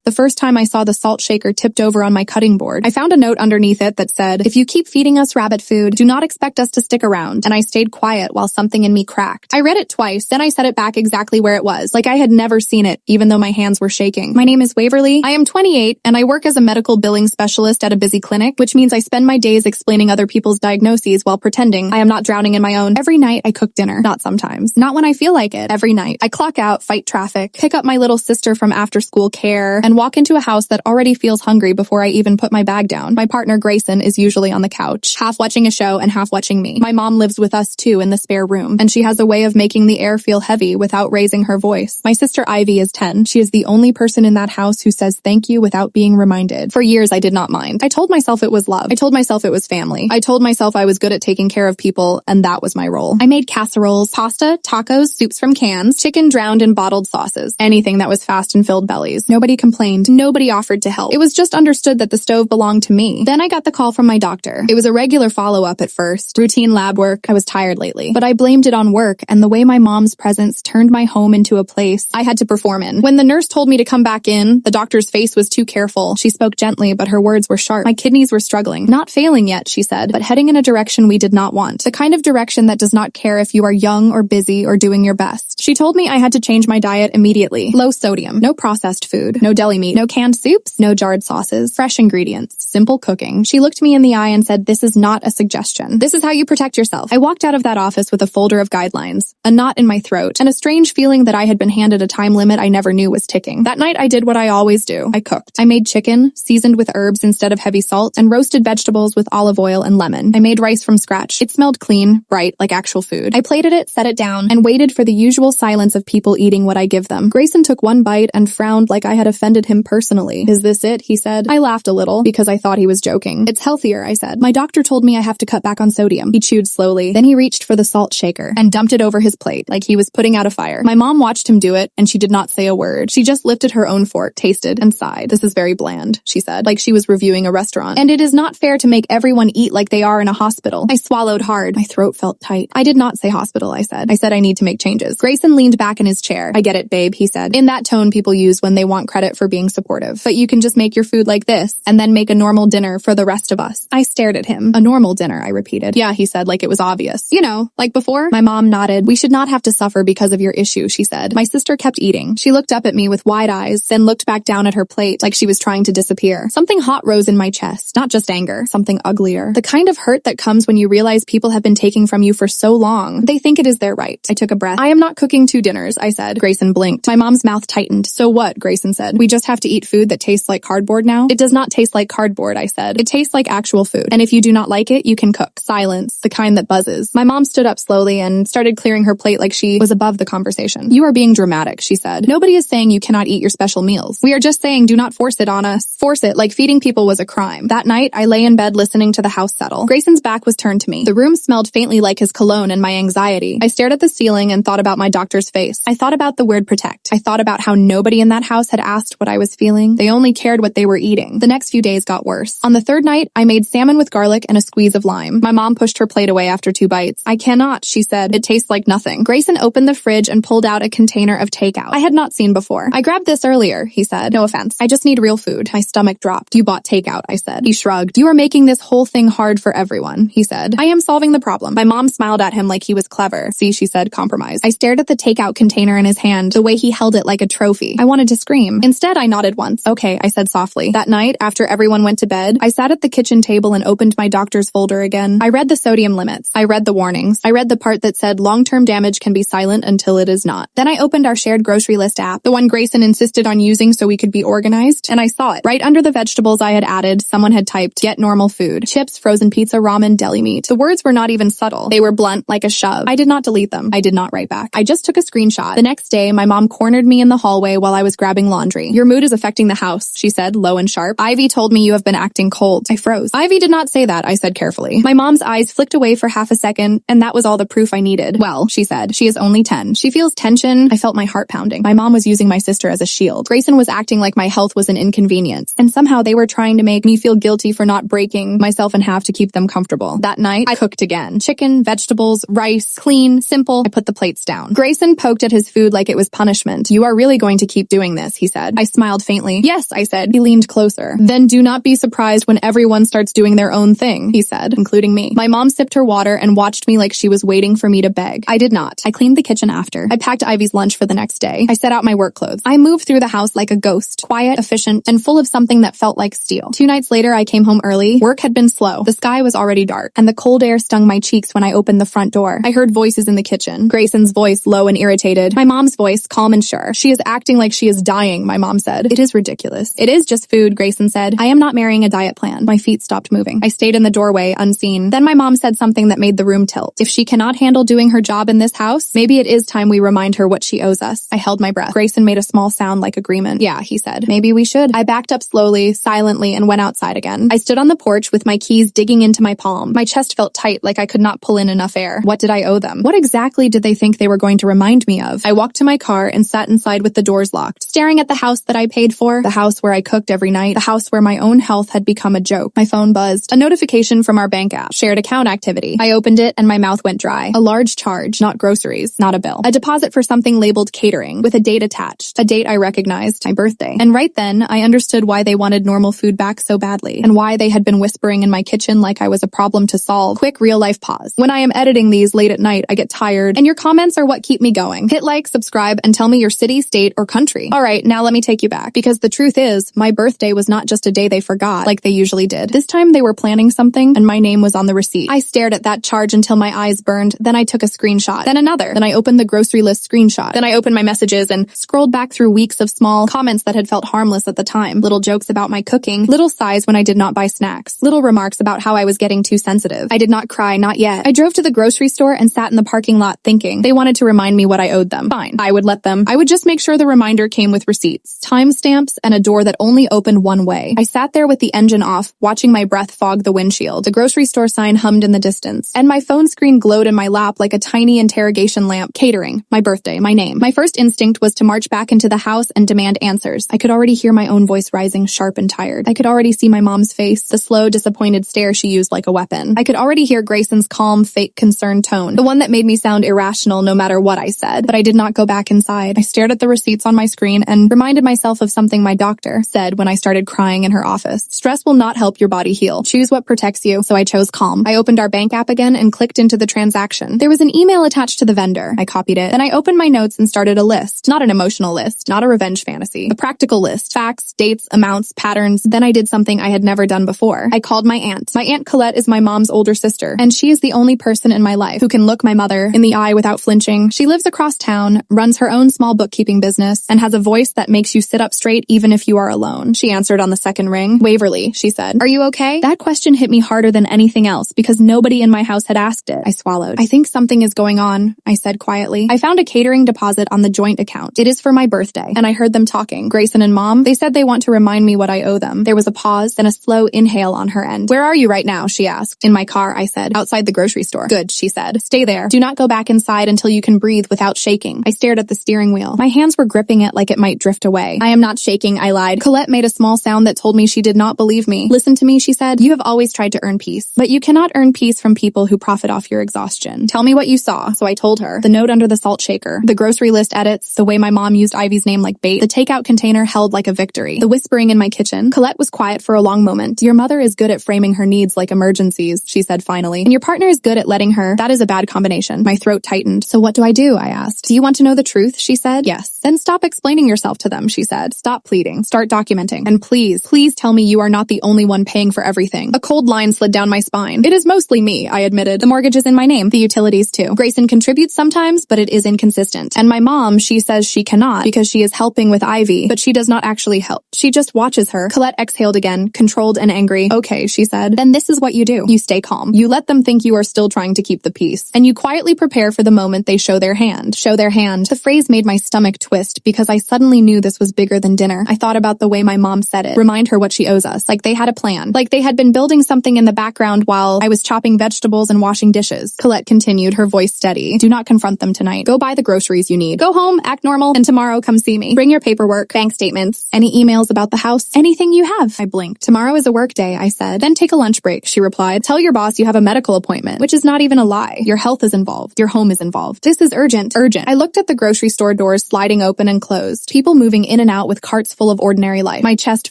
The first time I saw the salt shaker tipped over on my cutting board, I found a note underneath it that said, "If you keep feeding us rabbit food, do not expect us to stick around," and I stayed quiet while something in me cracked. I read it twice, then I set it back exactly where it was, like I had never seen it, even though my hands were shaking. My name is Waverly. I am 28, and I work as a medical billing specialist at a busy clinic, which means I spend my days explaining other people's diagnoses while pretending I am not drowning in my own. Every night, I cook dinner. Not sometimes. Not when I feel like it. Every night. I clock out, fight traffic, pick up my little sister from after-school care, and walk into a house that already feels hungry before I even put my bag down. My partner, Grayson, is usually on the couch, half watching a show and half watching me. My mom lives with us, too, in the spare room, and she has a way of making the air feel heavy without raising her voice. My sister, Ivy, is 10. She is the only person in that house who says thank you without being reminded. For years, I did not mind. I told myself it was love. I told myself it was family. I told myself I was good at taking care of people, and that was my role. I made casseroles, pasta, tacos, soups from cans, chicken drowned in bottled sauces, anything that was fast and filled bellies. Nobody complained. Nobody offered to help. It was just understood that the stove belonged to me. Then I got the call from my doctor. It was a regular follow-up at first. Routine lab work. I was tired lately. But I blamed it on work and the way my mom's presence turned my home into a place I had to perform in. When the nurse told me to come back in, the doctor's face was too careful. She spoke gently, but her words were sharp. My kidneys were struggling. Not failing yet, she said, but heading in a direction we did not want. The kind of direction that does not care if you are young or busy or doing your best. She told me I had to change my diet immediately. Low sodium, no processed food, no deli meat, no canned soups, no jarred sauces, fresh ingredients, simple cooking. She looked me in the eye and said, "This is not a suggestion. This is how you protect yourself." I walked out of that office with a folder of guidelines, a knot in my throat, and a strange feeling that I had been handed a time limit I never knew was ticking. That night I did what I always do. I cooked. I made chicken, seasoned with herbs instead of heavy salt, and roasted vegetables with olive oil and lemon. I made rice from scratch. It smelled clean, bright, like actual food. I plated it, set it down, and waited for the usual silence of people eating what I give them. Grayson took one bite and frowned like I had offended him personally. "Is this it?" he said. I laughed a little because I thought he was joking. "It's healthier," I said. "My doctor told me I have to cut back on sodium." He chewed slowly. Then he reached for the salt shaker and dumped it over his plate like he was putting out a fire. My mom watched him do it, and she did not say a word. She just lifted her own fork, tasted, and sighed. "This is very bland," she said, like she was reviewing a restaurant. "And it is not fair to make everyone eat like they are in a hospital." I swallowed hard. My throat felt tight. "I did not say hospital," I said. "I said I need to make changes." Grayson leaned back in his chair. "I get it, babe," he said, in that tone people use when they want credit for being supportive. "But you can just make your food like this, and then make a normal dinner for the rest of us." I stared at him. "A normal dinner," I repeated. "Yeah," he said, like it was obvious. "You know, like before?" My mom nodded. "We should not have to suffer because of your issue," she said. My sister kept eating. She looked up at me with wide eyes, then looked back down at her plate like she was trying to disappear. Something hot rose in my chest. Not just anger. Something uglier. The kind of hurt that comes when you realize people have been taking from you for so long. They think it is their right. I took a breath. "I am not cooking 2 dinners," I said. Grayson blinked. My mom's mouth tightened. "So what?" Grayson said. "We just have to eat food that tastes like cardboard now?" "It does not taste like cardboard," I said. "It tastes like actual food. And if you do not like it, you can cook." Silence. The kind that buzzes. My mom stood up slowly and started clearing her plate like she was above the conversation. "You are being dramatic," she said. "Nobody is saying you cannot eat your special meals. We are just saying do not force it on us. Force it like feeding people was a crime." That night, I lay in bed listening to the house settle. Grayson's back was turned to me. The room smelled faintly like his cologne and my anxiety. I stared at the ceiling and thought about my doctor's face. I thought about the word protect. I thought about how nobody in that house had asked what I was feeling. They only cared what they were eating. The next few days got worse. On the 3rd night, I made salmon with garlic and a squeeze of lime. My mom pushed her plate away after 2 bites. "I cannot," she said. "It tastes like nothing." Grayson opened the fridge and pulled out a container of takeout I had not seen before. "I grabbed this earlier," he said. "No offense. I just need real food." My stomach dropped. "You bought takeout," I said. He shrugged. "You are making this whole thing hard for everyone," he said. "I am solving the problem." My mom smiled at him like he was clever. "See," she said, compromise. I stared at the takeout container in his hand, the way he held it like a trophy. I wanted to scream. Instead, I nodded once. "Okay," I said softly. That night, after everyone went to bed, I sat at the kitchen table and opened my doctor's folder again. I read the sodium limits. I read the warnings. I read the part that said long-term damage can be silent until it is not. Then I opened our shared grocery list app, the one Grayson insisted on using so we could be organized, and I saw it. Right under the vegetables I had added, someone had typed, "Get normal food. Chips, frozen pizza, ramen, deli meat." The words were not even subtle. They were blunt, like a shove. I did not delete them. I did not write back. I just took a screenshot. The next day, my mom cornered me in the hallway while I was grabbing laundry. "Your mood is affecting the house," she said, low and sharp. "Ivy told me you have been acting cold." I froze. "Ivy did not say that," I said carefully. My mom's eyes flicked away for half a second, and that was all the proof I needed. "Well," she said, "she is only 10. She feels tension." I felt my heart pounding. My mom was using my sister as a shield. Grayson was acting like my health was an inconvenience, and somehow they were trying to make me feel guilty for not breaking myself in half to keep them comfortable. That night, I cooked again. Chicken, vegetables, rice, clean, simple. I put the plates down. Grayson poked at his food like it was punishment. "You are really going to keep doing this," he said. I smiled faintly. Yes, I said. He leaned closer. Then do not be surprised when everyone starts doing their own thing, he said, including me. My mom sipped her water and watched me like she was waiting for me to beg. I did not. I cleaned the kitchen after. I packed Ivy's lunch for the next day. I set out my work clothes. I moved through the house like a ghost, quiet, efficient, and full of something that felt like steel. 2 nights later, I came home early. Work had been slow. The sky was already dark, and the cold air stung my cheeks when I opened the front door. I heard voices in the kitchen. Grayson's voice, low and irritated. My mom's voice, calm and sure. She is acting like she is dying, my mom said. It is ridiculous. It is just food, Grayson said. I am not marrying a diet plan. My feet stopped moving. I stayed in the doorway, unseen. Then my mom said something that made the room tilt. If she cannot handle doing her job in this house, maybe it is time we remind her what she owes us. I held my breath. Grayson made a small sound like agreement. Yeah, he said. Maybe we should. I backed up slowly, silently, and went outside again. I stood on the porch with my keys digging into my palm. My chest felt tight, like I could not pull in enough air. What did I owe them? What exactly did they think they were going to remind me of? I walked to my car and sat inside with the doors locked, staring at the house that I paid for, the house where I cooked every night, the house where my own health had become a joke. My phone buzzed. A notification from our bank app. Shared account activity. I opened it and my mouth went dry. A large charge, not groceries, not a bill. A deposit for something labeled catering, with a date attached. A date I recognized, my birthday. And right then, I understood why they wanted normal food back so badly, and why they had been whispering in my kitchen like I was a problem to solve. Quick real-life pause. When I am editing these late at night, I get tired, and your comments are what keep me going. Hit like, subscribe, and tell me your city, state, or country. Alright, now let me take you back, because the truth is, my birthday was not just a day they forgot, like they usually did. This time they were planning something, and my name was on the receipt. I stared at that charge until my eyes burned, then I took a screenshot, then another, then I opened the grocery list screenshot, then I opened my messages and scrolled back through weeks of small comments that had felt harmless at the time. Little jokes about my cooking, little sighs when I did not buy snacks, little remarks about how I was getting too sensitive. I did not cry, not yet. I drove to the grocery store and sat in the parking lot thinking they wanted to remind me what I owed them. Fine, I would let them. I would just make sure the reminder came with receipts, timestamps, and a door that only opened one way. I sat there with the engine off, watching my breath fog the windshield. The grocery store sign hummed in the distance, and my phone screen glowed in my lap like a tiny interrogation lamp. Catering, my birthday, my name. My first instinct was to march back into the house and demand answers. I could already hear my own voice rising, sharp and tired. I could already see my mom's face, the slow, disappointed stare she used like a weapon. I could already hear Grayson's calm, fake, concerned tone, the one that made me sound irrational no matter what I said. But I did not go back inside. I stared at the receipts on my screen and reminded myself of something my doctor said when I started crying in her office. Stress will not help your body heal. Choose what protects you. So I chose calm. I opened our bank app again and clicked into the transaction. There was an email attached to the vendor. I copied it. Then I opened my notes and started a list. Not an emotional list, not a revenge fantasy. A practical list. Facts, dates, amounts, patterns. Then I did something I had never done before. I called my aunt. My Aunt Colette is my mom's older sister, and she is the only person in my life who can look my mother in the eye without flinching. She lives across town, runs her own small bookkeeping business, and has a voice that makes you sit up straight even if you are alone. She answered on the second ring. Waverly, she said. Are you okay? That question hit me harder than anything else because nobody in my house had asked it. I swallowed. I think something is going on, I said quietly. I found a catering deposit on the joint account. It is for my birthday, and I heard them talking. Grayson and Mom, they said they want to remind me what I owe them. There was a pause, then a slow inhale on her end. Where are you right now? She asked. In my car, I said. Outside the grocery store. Good, she said. Stay there. Do not go back inside until you can breathe without shaking. I stared at the steering wheel. My hands were gripping it like it might drift away. I am not shaking, I lied. Colette made a small sound that told me she did not believe me. Listen to me, she said. You have always tried to earn peace, but you cannot earn peace from people who profit off your exhaustion. Tell me what you saw. So I told her. The note under the salt shaker, the grocery list edits, the way my mom used Ivy's name like bait, the takeout container held like a victory, the whispering in my kitchen. Colette was quiet for a long moment. Your mother is good at framing her needs like emergencies, she said finally, and your partner is good at letting her. That is a bad combination. My throat tightened. So what do I do? I asked. Do you want to know the truth? She said. Yes. Then stop explaining yourself to them, she said. Stop pleading. Start documenting. And please, please tell me you are not the only one paying for everything. A cold line slid down my spine. It is mostly me, I admitted. The mortgage is in my name. The utilities too. Grayson contributes sometimes, but it is inconsistent. And my mom, she says she cannot because she is helping with Ivy, but she does not actually help. She just watches her. Colette exhaled again, controlled and angry. Okay, she said. Then this is what you do. You stay calm. You let them think you are still trying to keep the peace. And you quietly prepare for the moment they show their hand. Show their hand. The phrase made my stomach twist because I suddenly knew this was bigger than dinner. I thought about the way my mom said it. Remind her what she owes us. Like they had a plan. Like they had been building something in the background while I was chopping vegetables and washing dishes. Colette continued, her voice steady. Do not confront them tonight. Go buy the groceries you need. Go home, act normal, and tomorrow come see me. Bring your paperwork, bank statements, any emails about the house, anything you have. I blinked. Tomorrow is a work day, I said. Then take a lunch break, she replied. Tell your boss you have a medical appointment, which is not even a lie. Your health is involved. Your home is involved. This is urgent. Urgent. I looked at the grocery store doors sliding being open and closed. People moving in and out with carts full of ordinary life. My chest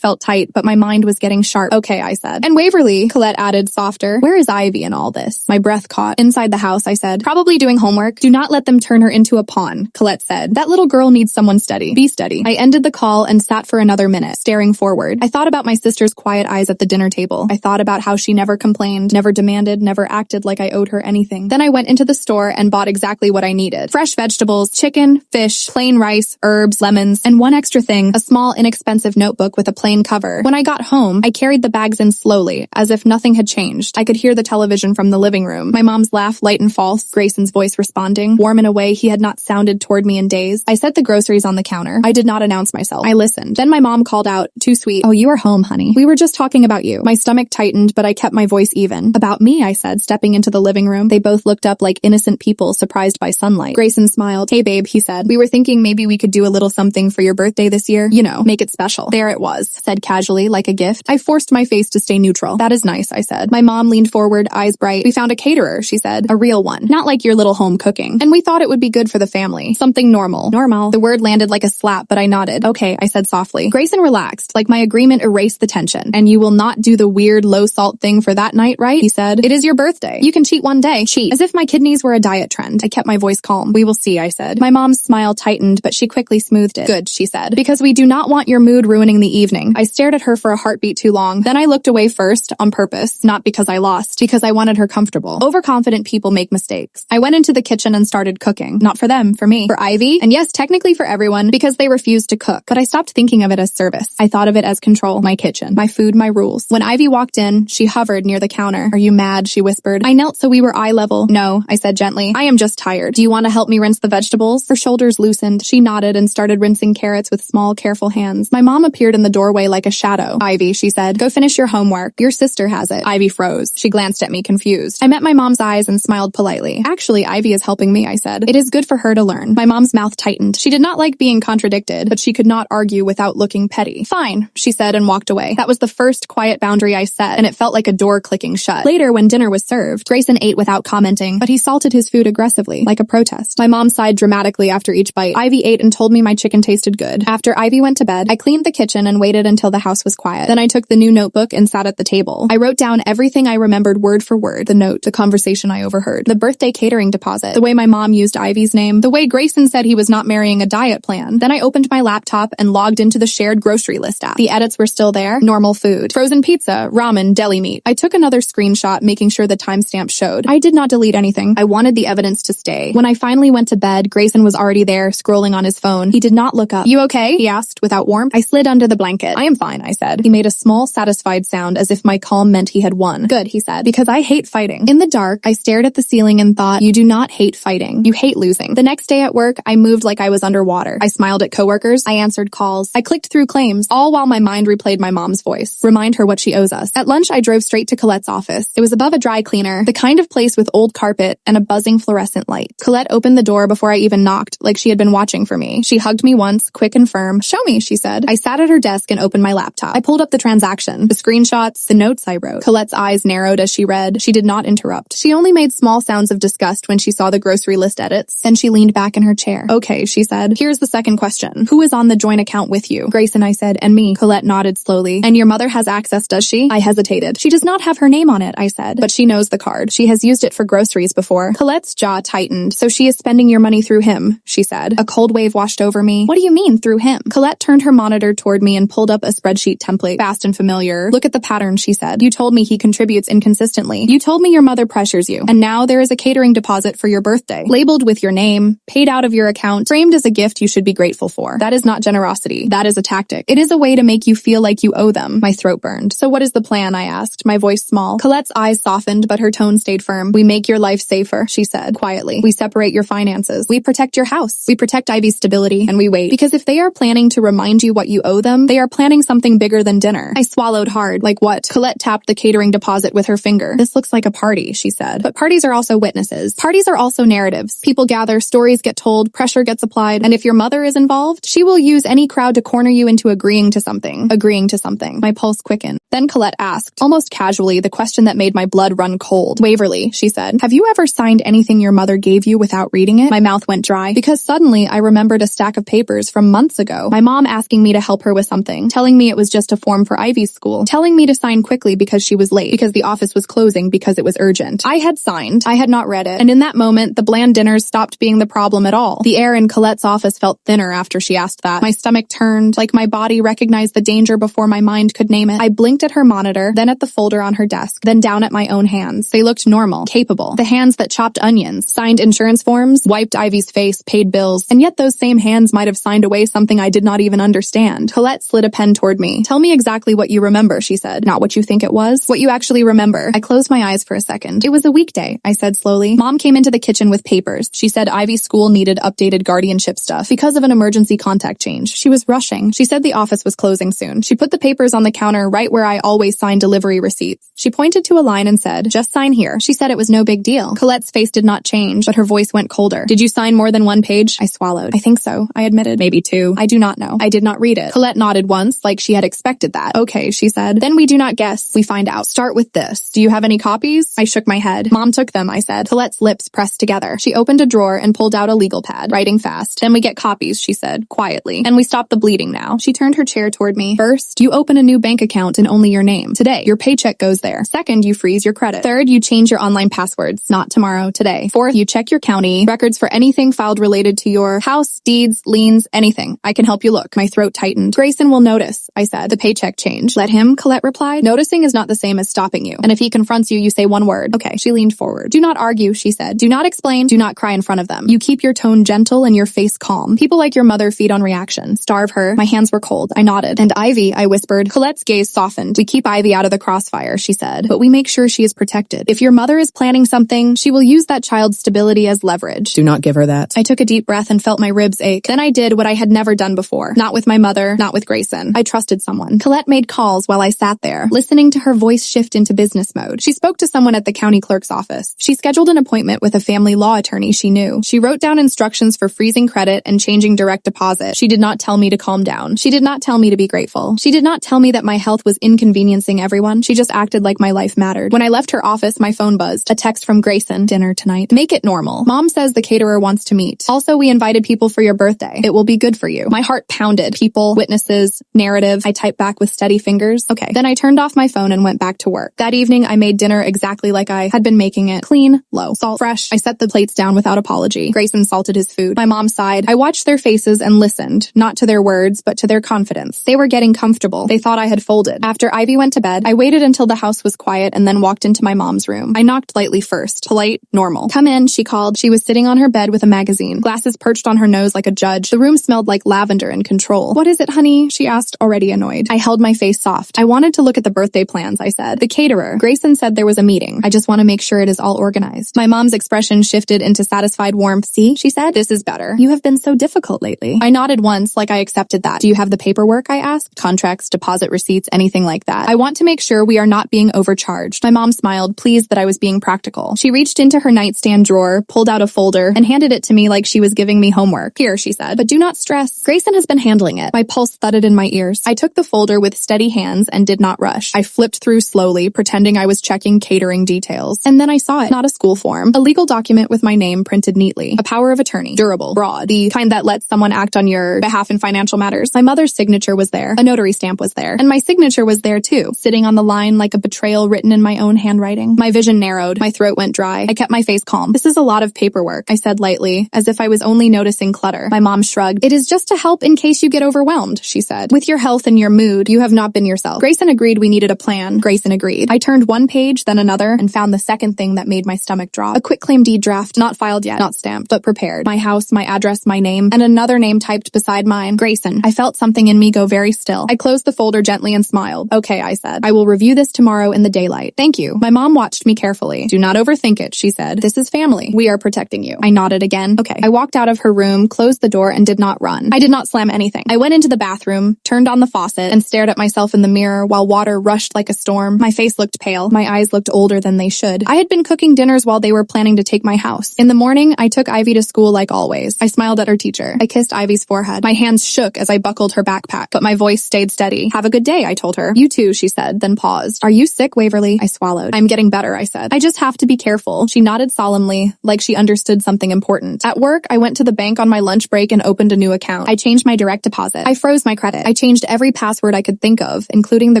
felt tight, but my mind was getting sharp. Okay, I said. And Waverly, Colette added softer. Where is Ivy in all this? My breath caught. Inside the house, I said. Probably doing homework. Do not let them turn her into a pawn, Colette said. That little girl needs someone steady. Be steady. I ended the call and sat for another minute, staring forward. I thought about my sister's quiet eyes at the dinner table. I thought about how she never complained, never demanded, never acted like I owed her anything. Then I went into the store and bought exactly what I needed. Fresh vegetables, chicken, fish, plain rice, herbs, lemons, and one extra thing, a small, inexpensive notebook with a plain cover. When I got home, I carried the bags in slowly, as if nothing had changed. I could hear the television from the living room. My mom's laugh, light and false, Grayson's voice responding, warm in a way he had not sounded toward me in days. I set the groceries on the counter. I did not announce myself. I listened. Then my mom called out, too sweet. Oh, you are home, honey. We were just talking about you. My stomach tightened, but I kept my voice even. About me, I said, stepping into the living room. They both looked up like innocent people surprised by sunlight. Grayson smiled. Hey, babe, he said. We were thinking maybe we could do a little something for your birthday this year. You know, make it special. There it was, said casually, like a gift. I forced my face to stay neutral. That is nice, I said. My mom leaned forward, eyes bright. We found a caterer, she said. A real one. Not like your little home cooking. And we thought it would be good for the family. Something normal. Normal. The word landed like a slap, but I nodded. Okay, I said softly. Grayson relaxed, like my agreement erased the tension. And you will not do the weird low-salt thing for that night, right? He said. It is your birthday. You can cheat one day. Cheat. As if my kidneys were a diet trend. I kept my voice calm. We will see, I said. My mom's smile tightened, but she quickly smoothed it. Good, she said. Because we do not want your mood ruining the evening. I stared at her for a heartbeat too long. Then I looked away first, on purpose. Not because I lost. Because I wanted her comfortable. Overconfident people make mistakes. I went into the kitchen and started cooking. Not for them, for me. For Ivy. And yes, technically for everyone, because they refused to cook. But I stopped thinking of it as service. I thought of it as control. My kitchen. My food, my rules. When Ivy walked in, she hovered near the counter. Are you mad? She whispered. I knelt so we were eye level. No, I said gently. I am just tired. Do you want to help me rinse the vegetables? Her shoulders loosened. She nodded and started rinsing carrots with small, careful hands. My mom appeared in the doorway like a shadow. Ivy, she said, go finish your homework. Your sister has it. Ivy froze. She glanced at me confused. I met my mom's eyes and smiled politely. Actually, Ivy is helping me, I said. It is good for her to learn. My mom's mouth tightened. She did not like being contradicted, but she could not argue without looking petty. Fine, she said and walked away. That was the first quiet boundary I set, and it felt like a door clicking shut. Later, when dinner was served, Grayson ate without commenting, but he salted his food aggressively, like a protest. My mom sighed dramatically after each bite. Ivy ate and told me my chicken tasted good. After Ivy went to bed, I cleaned the kitchen and waited until the house was quiet. Then I took the new notebook and sat at the table. I wrote down everything I remembered word for word. The note, the conversation I overheard, the birthday catering deposit, the way my mom used Ivy's name, the way Grayson said he was not marrying a diet plan. Then I opened my laptop and logged into the shared grocery list app. The edits were still there. Normal food. Frozen pizza, ramen, deli meat. I took another screenshot, making sure the timestamp showed. I did not delete anything. I wanted the evidence to stay. When I finally went to bed, Grayson was already there, scrolling on his phone. He did not look up. You okay? He asked without warmth. I slid under the blanket. I am fine, I said. He made a small, satisfied sound as if my calm meant he had won. Good, he said, because I hate fighting. In the dark, I stared at the ceiling and thought, you do not hate fighting. You hate losing. The next day at work, I moved like I was underwater. I smiled at coworkers. I answered calls. I clicked through claims, all while my mind replayed my mom's voice. Remind her what she owes us. At lunch, I drove straight to Colette's office. It was above a dry cleaner, the kind of place with old carpet and a buzzing fluorescent light. Colette opened the door before I even knocked, like she had been watching for me. She hugged me once, quick and firm. Show me, she said. I sat at her desk and opened my laptop. I pulled up the transaction, the screenshots, the notes I wrote. Colette's eyes narrowed as she read. She did not interrupt. She only made small sounds of disgust when she saw the grocery list edits. Then she leaned back in her chair. Okay, she said. Here's the second question. Who is on the joint account with you? Grayson, I said, and me. Colette nodded slowly. And your mother has access, does she? I hesitated. She does not have her name on it, I said. But she knows the card. She has used it for groceries before. Colette's jaw tightened. So she is spending your money through him, she said. A cold wave washed over me. What do you mean, through him? Colette turned her monitor toward me and pulled up a spreadsheet template. Fast and familiar. Look at the pattern, she said. You told me he contributes inconsistently. You told me your mother pressures you. And now there is a catering deposit for your birthday. Labeled with your name, paid out of your account, framed as a gift you should be grateful for. That is not generosity. That is a tactic. It is a way to make you feel like you owe them. My throat burned. So what is the plan, I asked, my voice small. Colette's eyes softened, but her tone stayed firm. We make your life safer, she said, quietly. We separate your finances. We protect your house. We protect Ivy's stability, and we wait. Because if they are planning to remind you what you owe them, they are planning something bigger than dinner. I swallowed hard. Like what? Colette tapped the catering deposit with her finger. This looks like a party, she said. But parties are also witnesses. Parties are also narratives. People gather, stories get told, pressure gets applied, and if your mother is involved, she will use any crowd to corner you into agreeing to something. Agreeing to something. My pulse quickened. Then Colette asked, almost casually, the question that made my blood run cold. Waverly, she said, have you ever signed anything your mother gave you without reading it? My mouth went dry, because suddenly I remembered a stack of papers from months ago. My mom asking me to help her with something, telling me it was just a form for Ivy's school, telling me to sign quickly because she was late, because the office was closing because it was urgent. I had signed. I had not read it. And in that moment, the bland dinners stopped being the problem at all. The air in Colette's office felt thinner after she asked that. My stomach turned, like my body recognized the danger before my mind could name it. I blinked at her monitor, then at the folder on her desk, then down at my own hands. They looked normal, capable. The hands that chopped onions, signed insurance forms, wiped Ivy's face, paid bills, and yet those same hands might have signed away something I did not even understand. Colette slid a pen toward me. Tell me exactly what you remember, she said. Not what you think it was. What you actually remember. I closed my eyes for a second. It was a weekday, I said slowly. Mom came into the kitchen with papers. She said Ivy's school needed updated guardianship stuff because of an emergency contact change. She was rushing. She said the office was closing soon. She put the papers on the counter right where I always sign delivery receipts. She pointed to a line and said, just sign here. She said it was no big deal. Colette's face did not change, but her voice went colder. Did you sign more than one page? I swallowed. I think so, I admitted. Maybe two. I do not know. I did not read it. Colette nodded once, like she had expected that. Okay, she said. Then we do not guess. We find out. Start with this. Do you have any copies? I shook my head. Mom took them, I said. Colette's lips pressed together. She opened a drawer and pulled out a legal pad, writing fast. Then we get copies, she said, quietly. And we stop the bleeding now. She turned her chair toward me. First, you open a new bank account in only your name. Today, your paycheck goes there. Second, you freeze your credit. Third, you change your online passwords. Not tomorrow, today. Fourth, you check your county records for anything filed related to your house, deeds, liens, anything. I can help you look. My throat tightened. Grayson will notice, I said. The paycheck change. Let him, Colette replied. Noticing is not the same as stopping you. And if he confronts you, you say one word. Okay. She leaned forward. Do not argue, she said. Do not explain. Do not cry in front of them. You keep your tone gentle and your face calm. People like your mother feed on reaction. Starve her. My hands were cold. I nodded. And Ivy, I whispered. Colette's gaze softened. We keep Ivy out of the crossfire, she said. But we make sure she is protected. If your mother is planning something, she will use that child's stability as leverage. Do not give her that. I took a deep breath and felt my ribs ache. Then I did what I had never done before. Not with my mother, not with Grayson. I trusted someone. Colette made calls while I sat there, listening to her voice shift into business mode. She spoke to someone at the county clerk's office. She scheduled an appointment with a family law attorney she knew. She wrote down instructions for freezing credit and changing direct deposit. She did not tell me to calm down. She did not tell me to be grateful. She did not tell me that my health was inconveniencing everyone. She just acted like my life mattered. When I left her office, my phone buzzed. A text from Grayson. Dinner tonight. Make it normal. Mom says the caterer wants to meet. Also, we invited people for your birthday. It will be good for you. My heart pounded. People, witnesses, narrative. I typed back with steady fingers. Okay. Then I turned off my phone and went back to work. That evening, I made dinner exactly like I had been making it. Clean, low, salt, fresh. I set the plates down without apology. Grayson salted his food. My mom sighed. I watched their faces and listened, not to their words, but to their confidence. They were getting comfortable. They thought I had folded. After Ivy went to bed, I waited until the house was quiet and then walked into my mom's room. I knocked lightly first. Polite, normal. Come in, she called. She was sitting on her bed with a magazine, glasses perched on her nose like a judge. The room smelled like lavender and control. What is it, honey? She asked, already annoyed. I held my face soft. I wanted to look at the birthday plans, I said. The caterer. Grayson said there was a meeting. I just want to make sure it is all organized. My mom's expression shifted into satisfied warmth. See, she said, this is better. You have been so difficult lately. I nodded once, like I accepted that. Do you have the paperwork? I asked. Contracts, deposit receipts, anything like that. I want to make sure we are not being overcharged. My mom smiled, pleased that I was being practical. She reached into her nightstand drawer, pulled out a folder, and handed it to me like she was giving me homework. Here, she said, but do not stress. Grayson has been handling it. My pulse thudded in my ears. I took the folder with steady hands and did not rush. I flipped through slowly, pretending I was checking catering details. And then I saw it. Not a school form. A legal document with my name printed neatly. A power of attorney. Durable. Broad. The kind that lets someone act on your behalf in financial matters. My mother's signature was there. A notary stamp was there. And my signature was there too, sitting on the line like a betrayal written in my own handwriting. My vision narrowed. My throat went dry. I kept my face calm. This is a lot of paperwork, I said lightly, as if I was only noticing clutter. My mom shrugged. It is just to help in case you get overwhelmed, she said. With your health and your mood, you have not been yourself. Grayson agreed we needed a plan. Grayson agreed. I turned one page, then another, and found the second thing that made my stomach drop. A quitclaim deed draft, not filed yet, not stamped, but prepared. My house, my address, my name, and another name typed beside mine. Grayson. I felt something in me go very still. I closed the folder gently and smiled. Okay, I said. I will review this tomorrow in the daylight. Thank you. My mom watched me carefully. Do not overthink it, she said. This is family. We are protecting you. I nodded again. Okay. I walked out of her room, closed the door, and did not run. I did not slam anything. I went into the bathroom, turned on the faucet, and stared at myself in the mirror while water rushed like a storm. My face looked pale. My eyes looked older than they should. I had been cooking dinners while they were planning to take my house. In the morning, I took Ivy to school like always. I smiled at her teacher. I kissed Ivy's forehead. My hands shook as I buckled her backpack, but my voice stayed steady. Have a good day, I told her. You too, she said, then paused. Are you sick, Waverly? I swallowed. I'm getting better, I said. I just have to be careful. She nodded solemnly, like she understood something important. At work, I went to the bank on my lunch break and opened a new account. I changed my direct deposit. I froze my credit. I changed every password I could think of, including the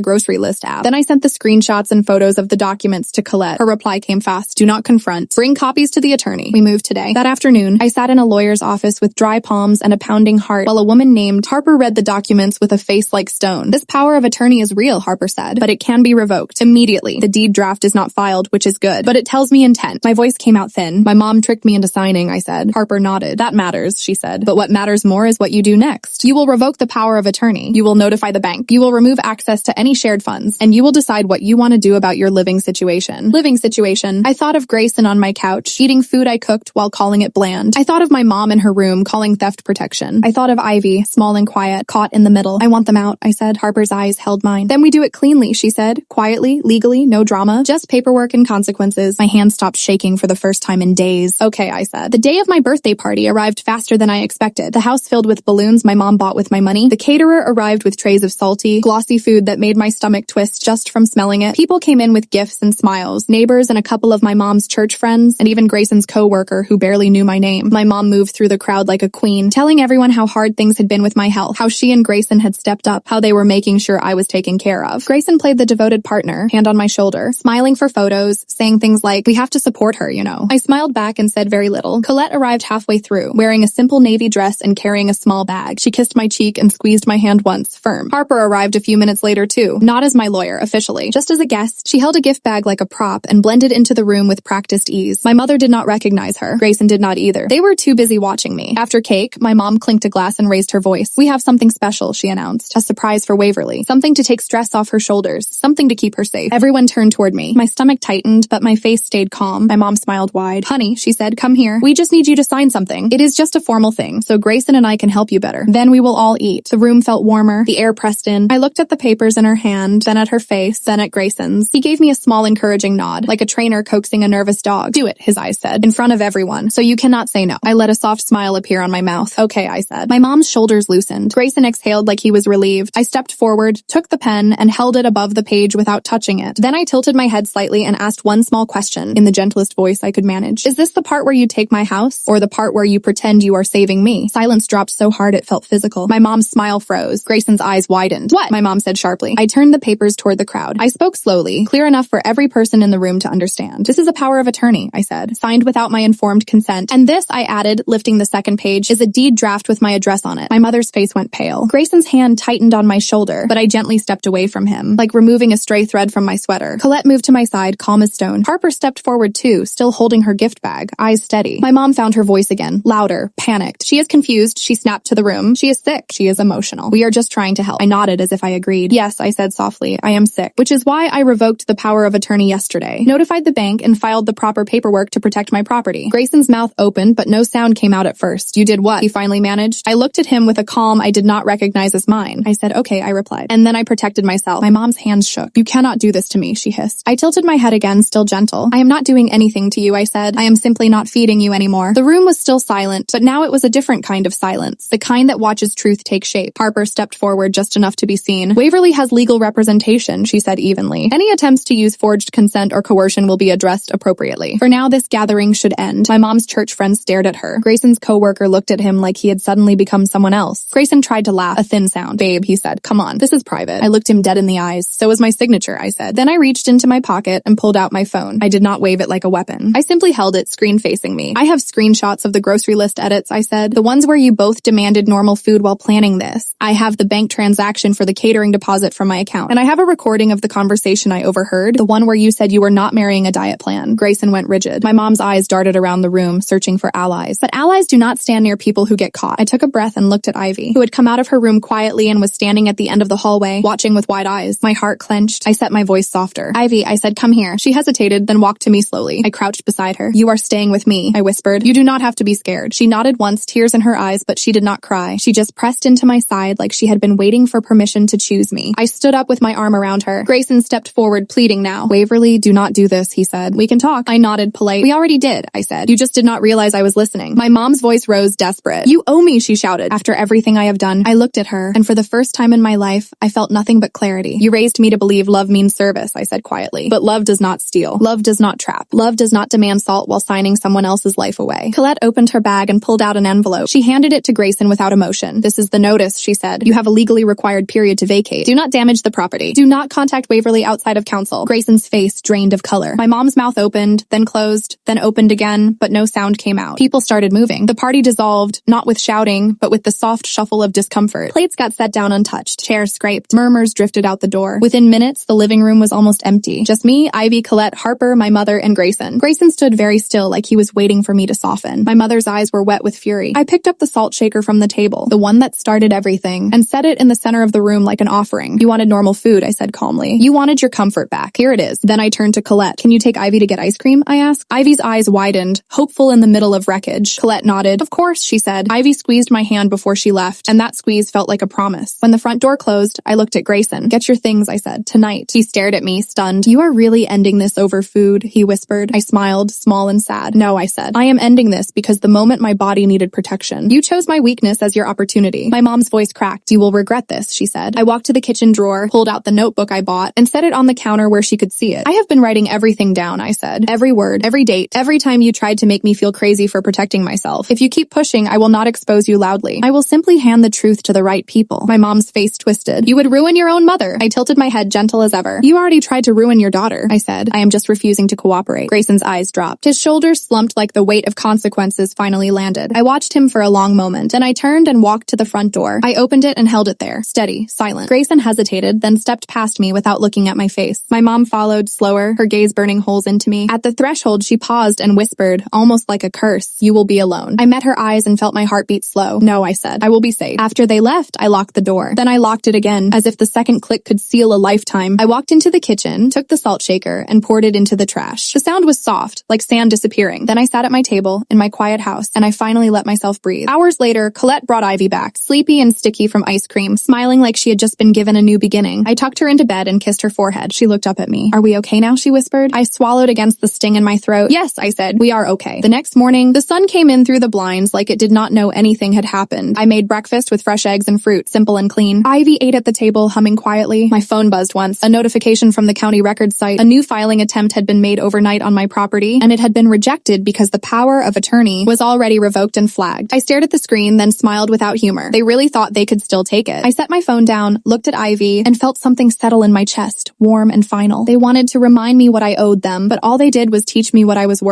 grocery list app. Then I sent the screenshots and photos of the documents to Colette. Her reply came fast. Do not confront. Bring copies to the attorney. We moved today. That afternoon, I sat in a lawyer's office with dry palms and a pounding heart while a woman named Harper read the documents with a face like stone. This power of attorney is real, Harper said, but it can be revoked immediately. The deed draft is not filed, which is good, but it tells me intent. My voice came out thin. My mom tricked me into signing, I said. Harper nodded. That matters, she said, but what matters more is what you do next. You will revoke the power of attorney. You will notify the bank. You will remove access to any shared funds, and you will decide what you want to do about your living situation. Living situation. I thought of Grayson on my couch, eating food I cooked while calling it bland. I thought of my mom in her room calling theft protection. I thought of Ivy, small and quiet, caught in the middle. I want them out, I said. Harper's eyes held mine. Then we do it cleanly, she said. Quietly, legally, no drama, just paperwork and consequences. My hand stopped shaking for the first time in days. Okay, I said. The day of my birthday party arrived faster than I expected. The house filled with balloons my mom bought with my money. The caterer arrived with trays of salty, glossy food that made my stomach twist just from smelling it. People came in with gifts and smiles. Neighbors and a couple of my mom's church friends, and even Grayson's co-worker who barely knew my name. My mom moved through the crowd like a queen, telling everyone how hard things had been with my health, how she and Grayson had stepped up, how they were making sure I was taken care of. Grayson played the devoted partner, hand on my shoulder, smiling for photos, saying things like, we have to support her, you know. I smiled back and said very little. Colette arrived halfway through, wearing a simple navy dress and carrying a small bag. She kissed my cheek and squeezed my hand once, firm. Harper arrived a few minutes later too, not as my lawyer, officially, just as a guest. She held a gift bag like a prop and blended into the room with practiced ease. My mother did not recognize her. Grayson did not either. They were too busy watching me. After cake, my mom clinked a glass and raised her voice. We have something special, she announced. A surprise for Waverly. Something to take stress off her shoulders. Something to keep her safe. Everyone turned toward me. My stomach tightened, but my face stayed calm. My mom smiled wide. Honey, she said, come here. We just need you to sign something. It is just a formal thing, so Grayson and I can help you better. Then we will all eat. The room felt warmer. The air pressed in. I looked at the papers in her hand, then at her face, then at Grayson's. He gave me a small encouraging nod, like a trainer coaxing a nervous dog. Do it, his eyes said, in front of everyone, so you cannot say no. I let a soft smile appear on my mouth. Okay, I said. My mom's shoulders loosened. Grayson exhaled like he was relieved. I stepped forward, took the pen, and held it above the page without touching it. Then I tilted my head slightly and asked one small question, in the gentlest voice I could manage. Is this the part where you take my house, or the part where you pretend you are saving me? Silence dropped so hard it felt physical. My mom's smile froze. Grayson's eyes widened. What? My mom said sharply. I turned the papers toward the crowd. I spoke slowly, clear enough for every person in the room to understand. This is a power of attorney, I said, signed without my informed consent. And this, I added, lifting the second page, is a deed draft with my address on it. My mother's face went pale. Grayson's hand tightened on my shoulder, but I gently stepped away from him, like removing a stray thread from my sweater. Colette moved to my side, calm as stone. Harper stepped forward too, still holding her gift bag, eyes steady. My mom found her voice again, louder, panicked. She is confused, she snapped to the room. She is sick, she is emotional. We are just trying to help. I nodded as if I agreed. Yes, I said softly, I am sick, which is why I revoked the power of attorney yesterday, notified the bank, and filed the proper paperwork to protect my property. Grayson's mouth opened, but no sound came out at first. You did what? He finally managed. I looked at him with a calm I did not recognize as mine. I said, okay, I replied. And then I protected myself. My mom's hands shook. You cannot do this to me, she hissed. I tilted my head again, still gentle. I am not doing anything to you, I said. I am simply not feeding you anymore. The room was still silent, but now it was a different kind of silence, the kind that watches truth take shape. Harper stepped forward just enough to be seen. Waverly has legal representation, she said evenly. Any attempts to use forged consent or coercion will be addressed appropriately. For now, this gathering should end. My mom's church friends stared at her. Grayson's co-worker looked at him like he had suddenly become someone else. Grayson tried to laugh, a thin sound. Babe, he said, come on, this is private. I looked him dead in the eyes. So is my signature, I said. Then I reached into my pocket and pulled out my phone. I did not wave it like a weapon. I simply held it, screen facing me. I have screenshots of the grocery list edits, I said. The ones where you both demanded normal food while planning this. I have the bank transaction for the catering deposit from my account. And I have a recording of the conversation I overheard, the one where you said you were not marrying a diet plan. Grayson went rigid. My mom's eyes darted around the room, searching for allies. But allies do not stand near people who get caught. I took a breath and looked at Ivy, who had come out of her room quietly and was standing at the end of the hallway, watching with wide eyes. My heart clenched. I set my voice softer. Ivy, I said, come here. She hesitated, then walked to me slowly. I crouched beside her. You are staying with me, I whispered. You do not have to be scared. She nodded once, tears in her eyes, but she did not cry. She just pressed into my side like she had been waiting for permission to choose me. I stood up with my arm around her. Grayson stepped forward, pleading now. Waverly, do not do this, he said. We can talk. I nodded, polite. We already did, I said. You just did not realize I was listening. My mom's voice rose, desperate. You owe me, she shouted. After everything I have done, I looked at her, and for the first time in my life, I felt nothing but but clarity. You raised me to believe love means service, I said quietly. But love does not steal. Love does not trap. Love does not demand salt while signing someone else's life away. Colette opened her bag and pulled out an envelope. She handed it to Grayson without emotion. This is the notice, she said. You have a legally required period to vacate. Do not damage the property. Do not contact Waverly outside of council. Grayson's face drained of color. My mom's mouth opened, then closed, then opened again, but no sound came out. People started moving. The party dissolved, not with shouting, but with the soft shuffle of discomfort. Plates got set down untouched. Chairs scraped. Murmurs drifted out the door. Within minutes, the living room was almost empty. Just me, Ivy, Colette, Harper, my mother, and Grayson. Grayson stood very still like he was waiting for me to soften. My mother's eyes were wet with fury. I picked up the salt shaker from the table, the one that started everything, and set it in the center of the room like an offering. You wanted normal food, I said calmly. You wanted your comfort back. Here it is. Then I turned to Colette. Can you take Ivy to get ice cream? I asked. Ivy's eyes widened, hopeful in the middle of wreckage. Colette nodded. Of course, she said. Ivy squeezed my hand before she left, and that squeeze felt like a promise. When the front door closed, I looked at Grayson. Get your things, I said. Tonight. He stared at me, stunned. You are really ending this over food, he whispered. I smiled, small and sad. No, I said. I am ending this because the moment my body needed protection. You chose my weakness as your opportunity. My mom's voice cracked. You will regret this, she said. I walked to the kitchen drawer, pulled out the notebook I bought, and set it on the counter where she could see it. I have been writing everything down, I said. Every word, every date, every time you tried to make me feel crazy for protecting myself. If you keep pushing, I will not expose you loudly. I will simply hand the truth to the right people. My mom's face twisted. You would ruin your own mother. I tilted my head gentle as ever. You already tried to ruin your daughter, I said. I am just refusing to cooperate. Grayson's eyes dropped. His shoulders slumped like the weight of consequences finally landed. I watched him for a long moment. Then I turned and walked to the front door. I opened it and held it there, steady, silent. Grayson hesitated, then stepped past me without looking at my face. My mom followed, slower, her gaze burning holes into me. At the threshold, she paused and whispered, almost like a curse, you will be alone. I met her eyes and felt my heartbeat slow. No, I said. I will be safe. After they left, I locked the door. Then I locked it again, as if the second click could seal a lifetime. I walked into the kitchen, took the salt shaker, and poured it into the trash. The sound was soft, like sand disappearing. Then I sat at my table, in my quiet house, and I finally let myself breathe. Hours later, Colette brought Ivy back, sleepy and sticky from ice cream, smiling like she had just been given a new beginning. I tucked her into bed and kissed her forehead. She looked up at me. Are we okay now? She whispered. I swallowed against the sting in my throat. Yes, I said. We are okay. The next morning, the sun came in through the blinds like it did not know anything had happened. I made breakfast with fresh eggs and fruit, simple and clean. Ivy ate at the table, humming quietly. My phone buzzed once. A notification from the county records site. A new filing attempt had been made overnight on my property, and it had been rejected because the power of attorney was already revoked and flagged. I stared at the screen, then smiled without humor. They really thought they could still take it. I set my phone down, looked at Ivy, and felt something settle in my chest, warm and final. They wanted to remind me what I owed them, but all they did was teach me what I was worth.